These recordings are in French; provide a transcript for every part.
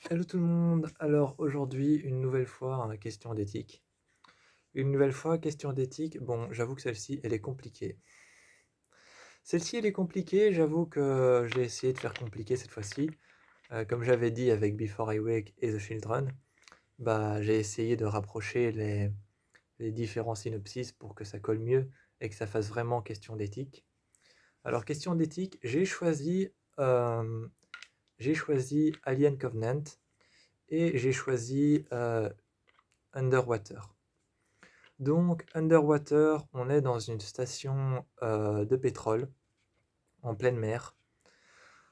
Hello tout le monde. Alors aujourd'hui, une nouvelle fois, question d'éthique. Une nouvelle fois, question d'éthique. Bon, j'avoue que celle-ci, elle est compliquée. Celle-ci, elle est compliquée. J'avoue que j'ai essayé de faire compliqué cette fois-ci. Comme j'avais dit avec Before I Wake et The Children, bah, j'ai essayé de rapprocher les différents synopsis pour que ça colle mieux et que ça fasse vraiment question d'éthique. Alors, question d'éthique, euh, j'ai choisi Alien Covenant et j'ai choisi Underwater. Donc, Underwater, on est dans une station de pétrole en pleine mer.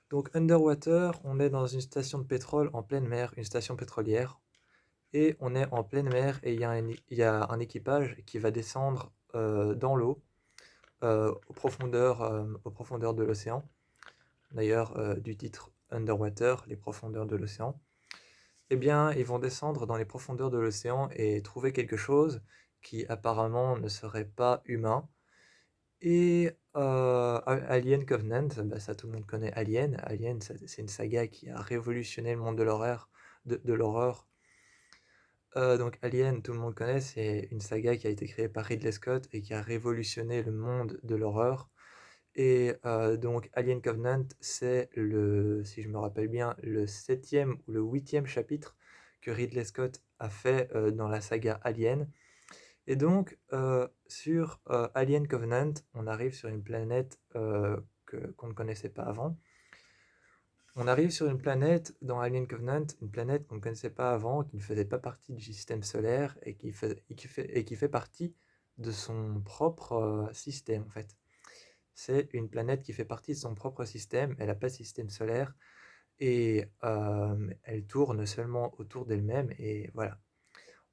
Donc, Underwater, on est dans une station de pétrole en pleine mer, une station pétrolière. Et on est en pleine mer et il y a un équipage qui va descendre dans l'eau aux profondeurs de l'océan. D'ailleurs, du titre Underwater, les profondeurs de l'océan. Eh bien, ils vont descendre dans les profondeurs de l'océan et trouver quelque chose qui apparemment ne serait pas humain. Et Alien Covenant, bah, ça tout le monde connaît Alien. Alien, c'est une saga qui a révolutionné le monde de l'horreur. Donc Alien, tout le monde connaît, c'est une saga qui a été créée par Ridley Scott et qui a révolutionné le monde de l'horreur. Et donc Alien Covenant, c'est si je me rappelle bien, le septième ou le huitième chapitre que Ridley Scott a fait dans la saga Alien. Et donc, sur Alien Covenant, on arrive sur une planète qu'on ne connaissait pas avant. On arrive sur une planète dans Alien Covenant, une planète qu'on ne connaissait pas avant, qui ne faisait pas partie du système solaire et qui fait partie de son propre système en fait. C'est une planète qui fait partie de son propre système, elle n'a pas de système solaire et elle tourne seulement autour d'elle-même et voilà.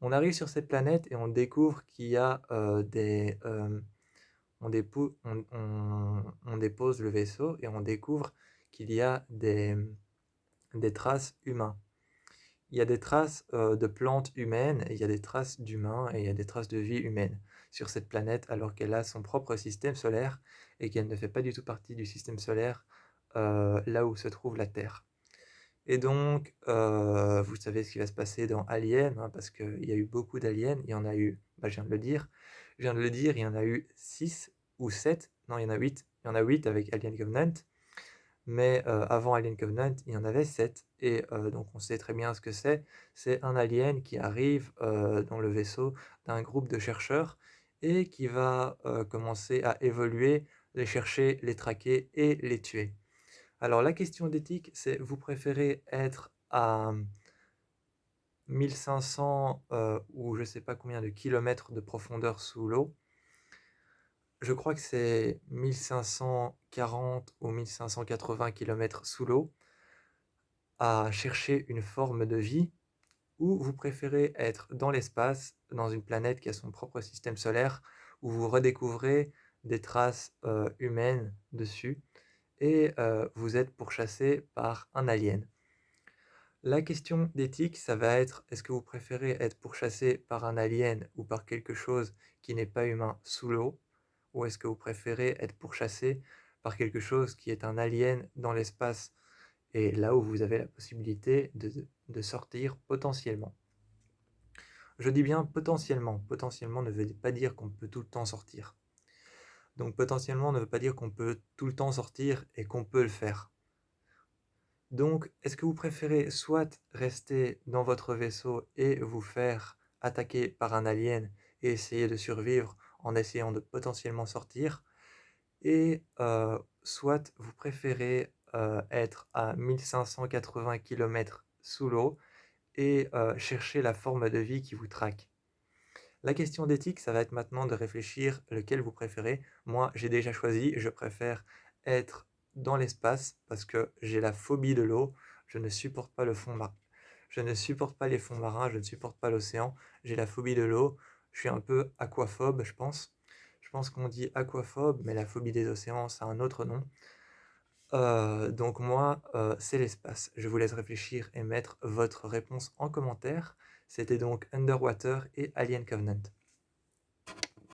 On arrive sur cette planète et on découvre qu'il y a on dépose le vaisseau et on découvre qu'il y a des traces humaines. Il y a des traces de plantes humaines, et il y a des traces d'humains et il y a des traces de vie humaine sur cette planète alors qu'elle a son propre système solaire et qu'elle ne fait pas du tout partie du système solaire là où se trouve la Terre. Et donc, vous savez ce qui va se passer dans Alien, hein, parce qu'il y a eu beaucoup d'aliens, il y en a eu, bah, je viens de le dire, il y en a eu 6 ou 7, non, il y en a 8, il y en a 8 avec Alien Covenant, mais avant Alien Covenant, il y en avait 7, et donc on sait très bien ce que c'est un alien qui arrive dans le vaisseau d'un groupe de chercheurs, et qui va commencer à évoluer, les chercher, les traquer et les tuer. Alors la question d'éthique, c'est vous préférez être à 1500 ou je sais pas combien de kilomètres de profondeur sous l'eau. Je crois que c'est 1540 ou 1580 kilomètres sous l'eau à chercher une forme de vie, ou vous préférez être dans l'espace, dans une planète qui a son propre système solaire, où vous redécouvrez des traces humaines dessus et vous êtes pourchassé par un alien. La question d'éthique, ça va être, est-ce que vous préférez être pourchassé par un alien ou par quelque chose qui n'est pas humain sous l'eau, ou est-ce que vous préférez être pourchassé par quelque chose qui est un alien dans l'espace et là où vous avez la possibilité de sortir potentiellement. Je dis bien potentiellement. Potentiellement ne veut pas dire qu'on peut tout le temps sortir. Donc potentiellement ne veut pas dire qu'on peut tout le temps sortir et qu'on peut le faire. Donc, est-ce que vous préférez soit rester dans votre vaisseau et vous faire attaquer par un alien et essayer de survivre en essayant de potentiellement sortir, et soit vous préférez être à 1580 kilomètres sous l'eau et chercher la forme de vie qui vous traque. La question d'éthique, ça va être maintenant de réfléchir lequel vous préférez. Moi, j'ai déjà choisi, je préfère être dans l'espace parce que j'ai la phobie de l'eau. Je ne supporte pas le fond marin. Je ne supporte pas les fonds marins, je ne supporte pas l'océan. J'ai la phobie de l'eau. Je suis un peu aquaphobe, je pense. Je pense qu'on dit aquaphobe, mais la phobie des océans, c'est un autre nom. Donc moi, c'est l'espace. Je vous laisse réfléchir et mettre votre réponse en commentaire. C'était donc Underwater et Alien Covenant.